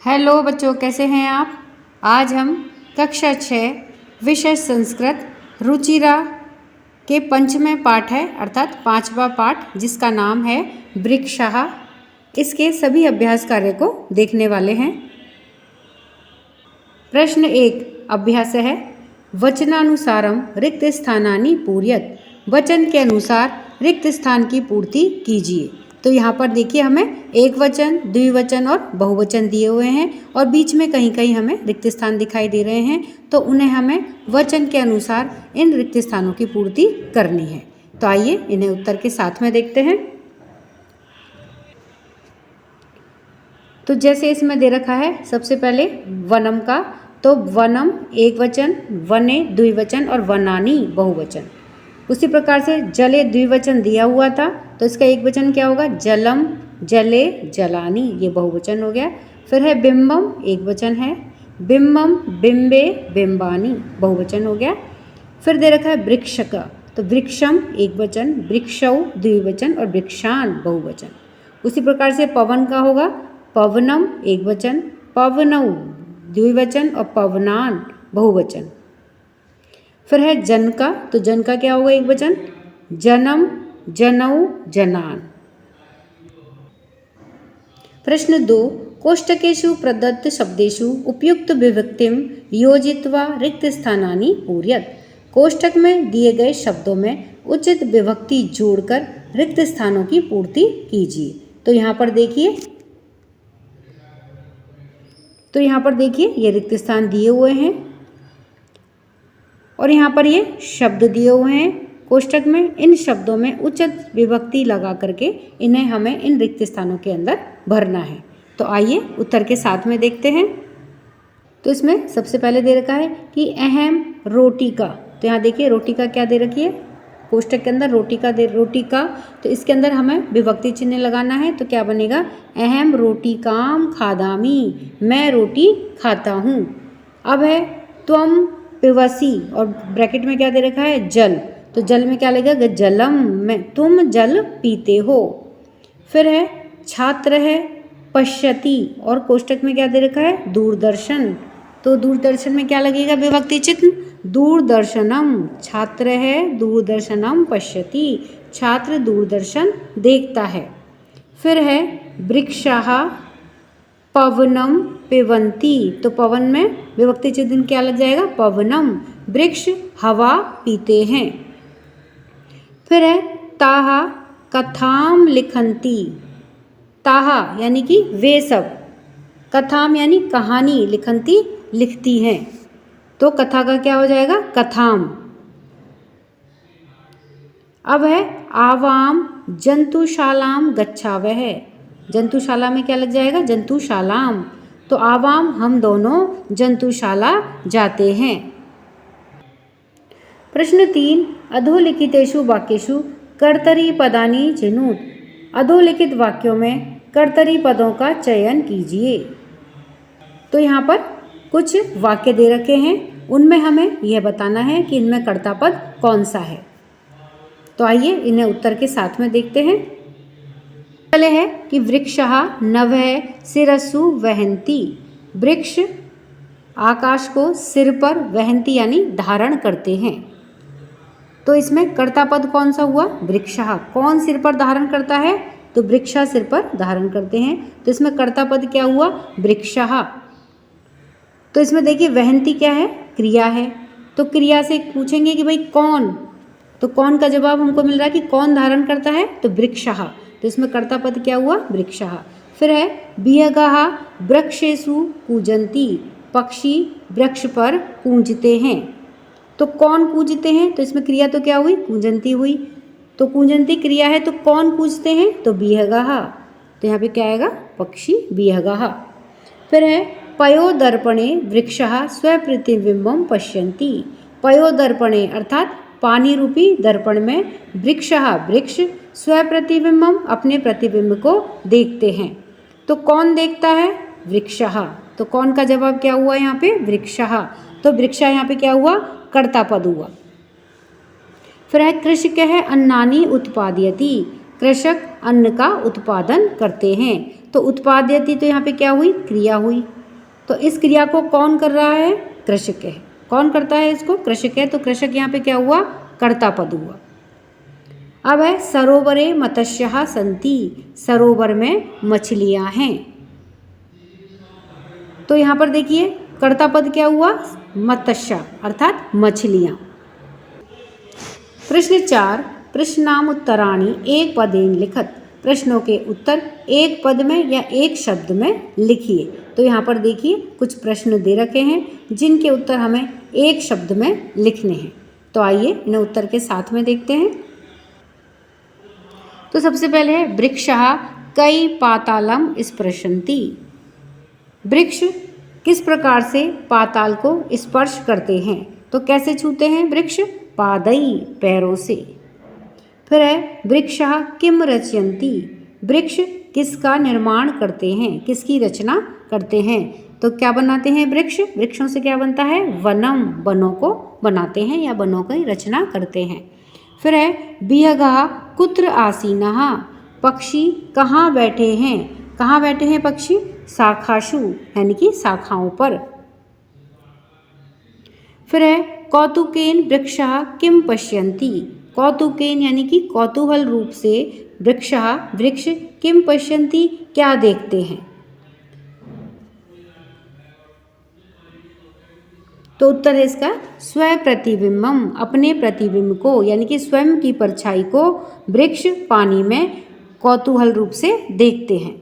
Hello बच्चों, कैसे हैं आप। आज हम कक्षा 6 विषय संस्कृत रुचिरा के पंचमें पाठ है अर्थात 5वां पाठ जिसका नाम है वृक्षः। इसके सभी अभ्यास कार्य को देखने वाले हैं। प्रश्न 1 अभ्यास है वचनानुसारम रिक्त स्थानानि पूर्यत। वचन के अनुसार रिक्त स्थान की पूर्ति कीजिए। तो यहाँ पर देखिए हमें एक वचन, द्विवचन और बहुवचन दिए हुए हैं और बीच में कहीं कहीं हमें रिक्त स्थान दिखाई दे रहे हैं। तो उन्हें हमें वचन के अनुसार इन रिक्त स्थानों की पूर्ति करनी है। तो आइए इन्हें उत्तर के साथ में देखते हैं। तो जैसे इसमें दे रखा है सबसे पहले वनम का, तो वनम एक वचन, वने द्विवचन और वनानी बहुवचन। उसी प्रकार से जले द्विवचन दिया हुआ था तो इसका एक वचन क्या होगा, जलम, जले, जलानी, ये बहुवचन हो गया। फिर है बिंबम, एक वचन है, बिंबम, बिंबे, बिंबानी, बहुवचन हो गया। फिर दे रखा है वृक्ष का, तो वृक्षम एक वचन, वृक्षौ द्विवचन और वृक्षान बहुवचन। उसी प्रकार से पवन का होगा, पवनम एक वचन, पवनौ द्विवचन और पवनान बहुवचन। फिर है जन का, तो जन का क्या होगा, एक वचन, जनम, जनौ, जनान। प्रश्न 2 कोष्टकेषु प्रदत्त शब्देषु उपयुक्त विभक्तिम योजित्वा रिक्त स्थानानि पूर्यत। कोष्टक में दिए गए शब्दों में उचित विभक्ति जोड़कर रिक्त स्थानों की पूर्ति कीजिए। तो यहाँ पर देखिए ये रिक्त स्थान दिए हुए हैं और यहाँ पर ये शब्द दिए हुए हैं कोष्टक में। इन शब्दों में उचित विभक्ति लगा करके इन्हें हमें इन रिक्त स्थानों के अंदर भरना है। तो आइए उत्तर के साथ में देखते हैं। तो इसमें सबसे पहले दे रखा है कि अहम रोटी का, तो यहाँ देखिए रोटी का क्या दे रखी है कोष्टक के अंदर, रोटी का, तो इसके अंदर हमें विभक्ति चिन्ह लगाना है। तो क्या बनेगा, अहम रोटी काम खादामी, मैं रोटी खाता हूँ। अब है त्वम पिबसी और ब्रैकेट में क्या दे रखा है, जल, तो जल में क्या लगेगा, जलम, में तुम जल पीते हो। फिर है छात्र है पश्यति और कोष्टक में क्या दे रखा है, दूरदर्शन, तो दूरदर्शन में क्या लगेगा विभक्ति चिन्ह, दूरदर्शनम, छात्र है दूरदर्शनम पश्यति, छात्र दूरदर्शन देखता है। फिर है वृक्षः पवनम पिबन्ति, तो पवन में विभक्ति चिन्ह क्या लग जाएगा, पवनम, वृक्ष हवा पीते हैं। फिर है ताहा कथाम लिखन्ति, ताहा यानी कि वे सब, कथाम यानी कहानी, लिखन्ति लिखती हैं, तो कथा का क्या हो जाएगा, कथाम। अब है आवाम जंतुशालाम गच्छावः, जंतुशाला में क्या लग जाएगा, जंतुशालाम, तो आवाम हम दोनों जंतुशाला जाते हैं। प्रश्न 3 अधोलिखितेषु वाक्येषु कर्तरी पदानि चिनुत। अधोलिखित वाक्यों में कर्तरी पदों का चयन कीजिए। तो यहाँ पर कुछ वाक्य दे रखे हैं, उनमें हमें यह बताना है कि इनमें कर्ता पद कौन सा है। तो आइए इन्हें उत्तर के साथ में देखते हैं। पहले है कि वृक्षः नभः शिरस्सु वहन्ति, वृक्ष आकाश को सिर पर वहन्ति यानी धारण करते हैं। तो इसमें कर्ता पद कौन सा हुआ, वृक्षः, कौन सिर पर धारण करता है, तो वृक्षा सिर पर धारण करते हैं। तो इसमें कर्ता पद क्या हुआ, वृक्षः। तो इसमें देखिए वहन्ति क्या है, क्रिया है, तो क्रिया से पूछेंगे कि भाई कौन, तो कौन का जवाब हमको मिल रहा है कि कौन धारण करता है, तो वृक्षः, तो इसमें कर्ता पद क्या हुआ, वृक्षः। फिर है बिहगः वृक्षेषु कूजन्ति, पक्षी वृक्ष पर कूंजते हैं। तो कौन कूजते हैं, तो इसमें क्रिया तो क्या हुई, कूजन्ति हुई, तो कूजन्ति क्रिया है, तो कौन कूजते हैं, तो बिहगः, तो यहाँ पे क्या आएगा, पक्षी बिहगः। फिर है पयोदर्पणे वृक्षः स्वप्रतिबिंबं पश्यन्ति, पयोदर्पणे अर्थात पानी रूपी दर्पण में वृक्षः वृक्ष स्वप्रतिबिंबम अपने प्रतिबिंब को देखते हैं। तो कौन देखता है, वृक्षः, तो कौन का जवाब क्या हुआ यहाँ पे, वृक्षः, तो वृक्षा यहाँ पे क्या हुआ, कर्ता पद हुआ। फिर है कृषकः अन्नानि उत्पादयति, कृषक अन्न का उत्पादन करते हैं। तो उत्पादयति तो यहाँ पे क्या हुई, क्रिया हुई, तो इस क्रिया को कौन कर रहा है? कृषक है। कौन करता है इसको? कृषक है। तो कृषक यहाँ पे क्या हुआ? कर्ता पद हुआ। अब है सरोवरे मत्स्यः सन्ति, सरोवर में मछलियां हैं। तो यहाँ पर देखिए कर्ता पद क्या हुआ? मत्स्य अर्थात मछलियां। प्रश्न 4, प्रश्नामुत्तराणि एक पदेन लिखत, प्रश्नों के उत्तर एक पद में या एक शब्द में लिखिए। तो यहाँ पर देखिए कुछ प्रश्न दे रखे हैं जिनके उत्तर हमें एक शब्द में लिखने हैं। तो आइए इन्हें उत्तर के साथ में देखते हैं। तो सबसे पहले है वृक्षः कई पातालम स्पृशन्ति। वृक्ष किस प्रकार से पाताल को स्पर्श करते हैं? तो कैसे छूते हैं वृक्ष? पादई, पैरों से। फिर है वृक्षः किम रचयन्ति, वृक्ष किसका निर्माण करते हैं, किसकी रचना करते हैं? तो क्या बनाते हैं वृक्ष? वृक्षों से क्या बनता है? वनम, वनों को बनाते हैं या वनों की रचना करते हैं। फिर है बिहगः कुत्र आसीनः, पक्षी कहाँ बैठे हैं? कहाँ बैठे हैं पक्षी? शाखासु यानी कि शाखाओं पर। फिर है कौतुकेन वृक्षः किम पश्यन्ति, कौतुकेन यानी कि कौतूहल रूप से वृक्षः वृक्ष किम पश्यन्ति क्या देखते हैं? तो उत्तर है इसका स्व प्रतिबिंबम, अपने प्रतिबिंब को यानी कि स्वयं की परछाई को वृक्ष पानी में कौतूहल रूप से देखते हैं।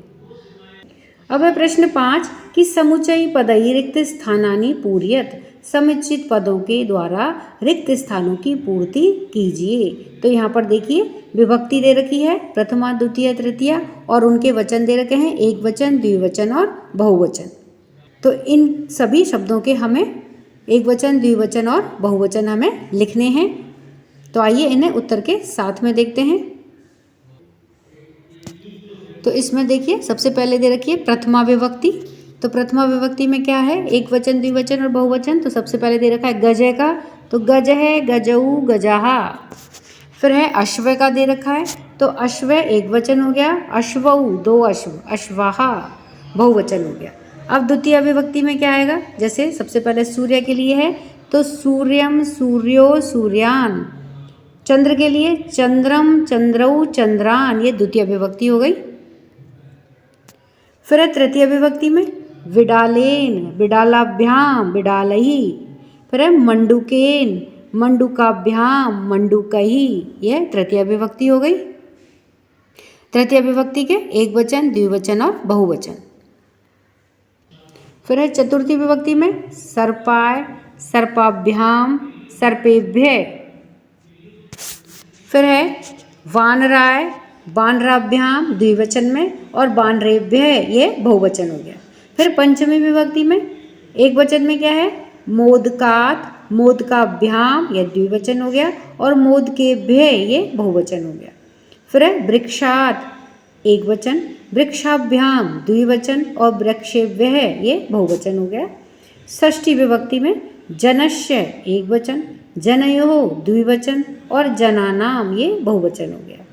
अब है प्रश्न 5 कि समुच्चय पदई रिक्त स्थानानि पूरयत, समुचित पदों के द्वारा रिक्त स्थानों की पूर्ति कीजिए। तो यहाँ पर देखिए विभक्ति दे रखी है प्रथमा द्वितीय तृतीया और उनके वचन दे रखे हैं एक वचन, द्विवचन और बहुवचन। तो इन सभी शब्दों के हमें एक वचन, द्विवचन और बहुवचन हमें लिखने हैं। तो आइए इन्हें उत्तर के साथ में देखते हैं। तो इसमें देखिए सबसे पहले दे रखी है प्रथमा विभक्ति। तो प्रथमा विभक्ति में क्या है? एक वचन, द्विवचन और बहुवचन। तो सबसे पहले दे रखा है गज का, तो गज है गजऊ गजाहा। फिर है अश्व का दे रखा है, तो अश्व एक वचन हो गया, अश्वऊ दो अश्व, अश्वाहा बहुवचन हो गया। अब द्वितीय विभक्ति में क्या आएगा? जैसे सबसे पहले सूर्य के लिए है तो सूर्यम सूर्यो सूर्यान, चंद्र के लिए चंद्रम चंद्रऊ चंद्रान, ये द्वितीय विभक्ति हो गई। फिर है तृतीय विभक्ति में विडालेन विडालाभ्याम विडालही। फिर है मंडुकेन मंडुकाभ्याम मंडुकही, यह तृतीय विभक्ति हो गई। तृतीय विभक्ति के एक वचन, द्विवचन और बहुवचन। फिर है चतुर्थी विभक्ति में सर्पाय सर्पाभ्याम सर्पेभ्य। फिर है वानराय वानराभ्याम द्विवचन में और वानरेभ्य, ये बहुवचन हो गया। फिर पंचमी विभक्ति में एक वचन में क्या है? मोदकात मोदकाभ्याम, ये द्विवचन हो गया और मोदकेभ्य, ये बहुवचन हो गया। फिर है वृक्षात एक वचन, वृक्षाभ्याम द्विवचन और वृक्षेभ्य, ये बहुवचन हो गया। षष्ठी विभक्ति में जनस्य एक वचन, जनयोः द्विवचन और जनानाम, ये बहुवचन हो गया।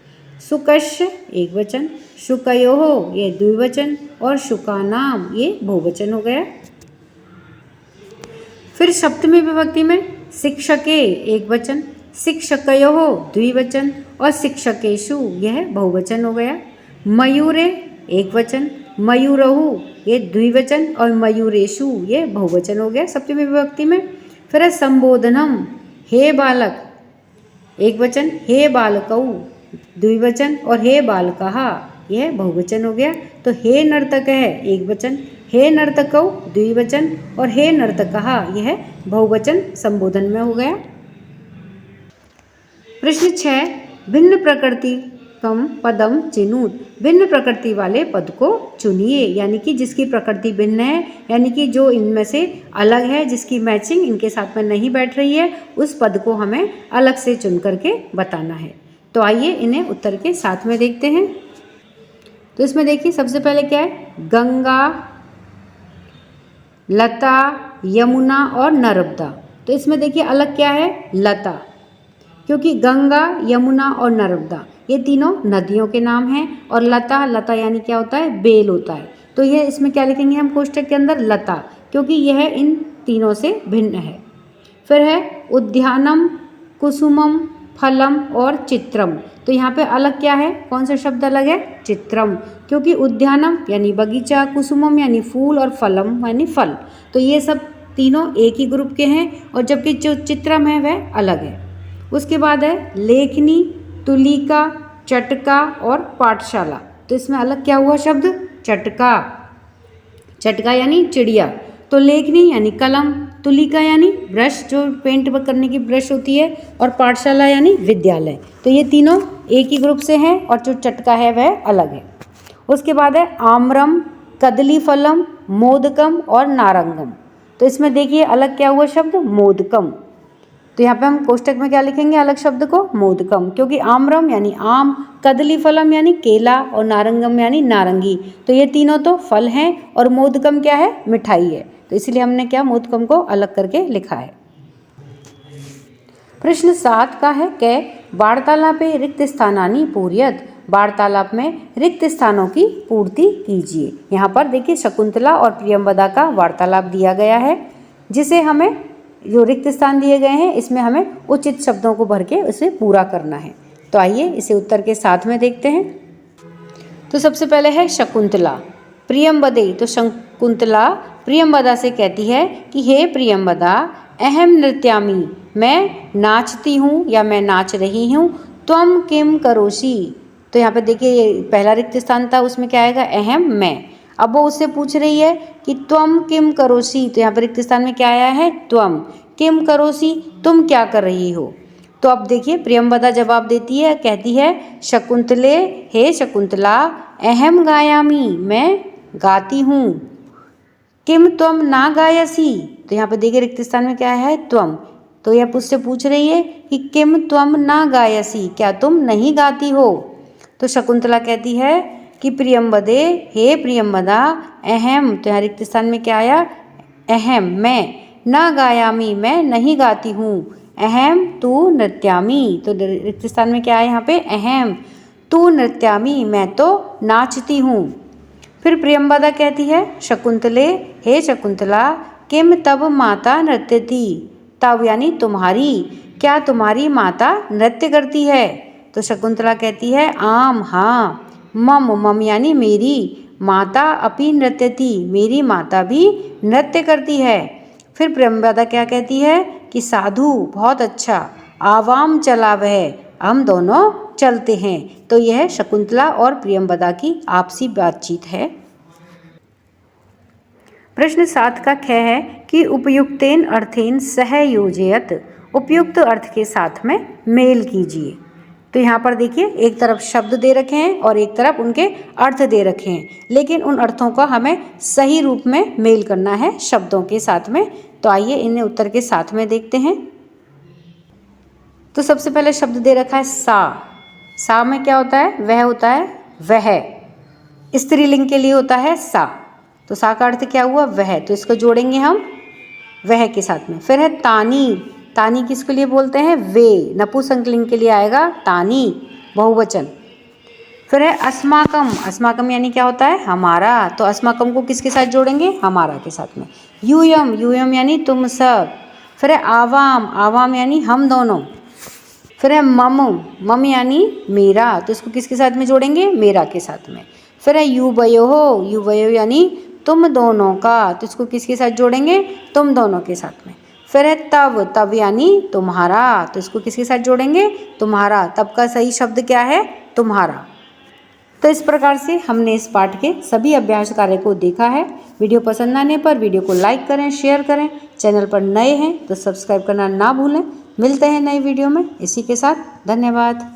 शुकस्य एक वचन, शुकयोः ये द्विवचन और शुकानाम, ये बहुवचन हो गया। फिर सप्तमी विभक्ति में शिक्षके एक वचन, शिक्षकयोः द्विवचन और शिक्षकेषु, यह बहुवचन हो गया। मयूरे एक वचन, मयूरहु ये द्विवचन और मयूरेषु, ये बहुवचन हो गया सप्तमी विभक्ति में। फिर संबोधनम हे बालक एक वचन, हे बालकौ द्विवचन और हे बालकः, यह बहुवचन हो गया। तो हे नर्तक है एक वचन, हे नर्तकौ द्विवचन और हे नर्तकः, यह बहुवचन संबोधन में हो गया। प्रश्न 6 भिन्न प्रकृति कम पदम चिनुत, भिन्न प्रकृति वाले पद को चुनिए, यानी कि जिसकी प्रकृति भिन्न है, यानी कि जो इनमें से अलग है, जिसकी मैचिंग इनके साथ में नहीं बैठ रही है, उस पद को हमें अलग से चुन करके बताना है। तो आइए इन्हें उत्तर के साथ में देखते हैं। तो इसमें देखिए सबसे पहले क्या है? गंगा, लता, यमुना और नर्मदा। तो इसमें देखिए अलग क्या है? लता, क्योंकि गंगा, यमुना और नर्मदा ये तीनों नदियों के नाम हैं और लता, लता यानी क्या होता है? बेल होता है। तो ये इसमें क्या लिखेंगे हम कोष्टक के अंदर? लता, क्योंकि यह इन तीनों से भिन्न है। फिर है उद्यानम, कुसुमम, फलम और चित्रम। तो यहाँ पे अलग क्या है, कौन सा शब्द अलग है, चित्रम, क्योंकि उद्यानम यानी बगीचा, कुसुमम यानी फूल और फलम यानी फल। तो ये सब तीनों एक ही ग्रुप के हैं और जबकि जो चित्रम है वह अलग है। उसके बाद है लेखनी, तुलिका, चटका और पाठशाला। तो इसमें अलग क्या हुआ शब्द, चटका। चटका यानी चिड़िया, तो लेखनी यानी कलम, तुलिका यानी ब्रश जो पेंट करने की ब्रश होती है, और पाठशाला यानी विद्यालय। तो ये तीनों एक ही ग्रुप से हैं और जो चटका है वह अलग है। उसके बाद है आम्रम, कदली फलम, मोदकम और नारंगम। तो इसमें देखिए अलग क्या हुआ शब्द, मोदकम। तो यहाँ पे हम कोष्टक में क्या लिखेंगे अलग शब्द को, मोदकम, क्योंकि आम्रम यानी आम, कदली फलम यानी केला और नारंगम यानी नारंगी। तो ये तीनों तो फल हैं और मोदकम क्या है, मिठाई है। तो इसलिए हमने क्या, मोदकम को अलग करके लिखा है। प्रश्न 7 का है कै वार्तालापे रिक्त स्थानानि पूर्यत। वार्तालाप में रिक्त स्थानों की पूर्ति कीजिए। यहाँ पर देखिए शकुंतला और प्रियंवदा का वार्तालाप दिया गया है, जिसे हमें जो रिक्त स्थान दिए गए हैं इसमें हमें उचित शब्दों को भर के उसे पूरा करना है। तो आइए इसे उत्तर के साथ में देखते हैं। तो सबसे पहले है शकुंतला, प्रियंवदे। तो शकुंतला प्रियंवदा से कहती है कि हे प्रियंवदा, अहम नृत्यामि, मैं नाचती हूँ या मैं नाच रही हूँ। त्वम किम करोषि। तो यहाँ पे देखिए पहला रिक्त स्थान था, उसमें क्या आएगा, अहम, मैं। अब वो उससे पूछ रही है कि त्वम किम करोषि। तो यहाँ पर रिक्त स्थान में क्या आया है, त्वम। किम करोषि, तुम क्या कर रही हो। तो अब देखिए प्रियंवदा जवाब देती है, कहती है शकुंतले, हे शकुंतला, अहम गायामि, मैं गाती हूँ। किम त्वम ना गायसी। तो यहाँ पे देखिए रिक्त स्थान में क्या है, त्वम। तो यह उससे पूछ रही है कि किम त्वम ना गायसी, क्या तुम नहीं गाती हो। तो शकुंतला कहती है कि प्रियंवदे, हे प्रियंवदा, अहम। तो यहाँ रिक्त स्थान में क्या आया, अहम, मैं, ना गायामी, मैं नहीं गाती हूँ। अहम तू नृत्यामी। तो रिक्त स्थान में क्या है यहाँ पे, अहम तू नृत्यामी, मैं तो नाचती हूँ। फिर प्रियंवदा कहती है शकुंतले, हे शकुंतला, किम तब माता नृत्यति। तब यानी तुम्हारी, क्या तुम्हारी माता नृत्य करती है। तो शकुंतला कहती है आम, हाँ। मम, मम यानी मेरी, माता अपि नृत्यति, मेरी माता भी नृत्य करती है। फिर प्रियंवदा क्या कहती है कि साधु, बहुत अच्छा। आवाम चला वह, हम दोनों चलते हैं। तो यह शकुंतला और प्रियंवदा की आपसी बातचीत है। प्रश्न 7 का ख है कि उपयुक्तेन अर्थेन सह योजयत। उपयुक्त अर्थ के साथ में मेल कीजिए। तो यहाँ पर देखिए एक तरफ शब्द दे रखे हैं और एक तरफ उनके अर्थ दे रखे हैं, लेकिन उन अर्थों का हमें सही रूप में मेल करना है शब्दों के साथ में। तो आइए इन्हें उत्तर के साथ में देखते हैं। तो सबसे पहले शब्द दे रखा है सा। सा में क्या होता है, वह होता है वह, स्त्रीलिंग के लिए होता है सा। तो सा का अर्थ क्या हुआ, वह। तो इसको जोड़ेंगे हम वह के साथ में। फिर है तानी। तानी किसके लिए बोलते हैं, वे, नपुंसकलिंग के लिए आएगा तानी, बहुवचन। फिर है अस्माकम। अस्माकम यानी क्या होता है, हमारा। तो अस्माकम को किसके साथ जोड़ेंगे, हमारा के साथ में। यूयम, यूयम यानी तुम सब। फिर है आवाम। आवाम यानी हम दोनों। फिर है मम। मम यानी मेरा। तो इसको किसके साथ में जोड़ेंगे, मेरा के साथ में। फिर है युवयो। युवयो यानी तुम दोनों का। तो इसको किसके साथ जोड़ेंगे, तुम दोनों के साथ में। फिर है तब। तब यानी तुम्हारा। तो इसको किसके साथ जोड़ेंगे, तुम्हारा। तब का सही शब्द क्या है, तुम्हारा। तो इस प्रकार से हमने इस पाठ के सभी अभ्यास कार्य को देखा है। वीडियो पसंद आने पर वीडियो को लाइक करें, शेयर करें। चैनल पर नए हैं तो सब्सक्राइब करना ना भूलें। मिलते हैं नई वीडियो में। इसी के साथ धन्यवाद।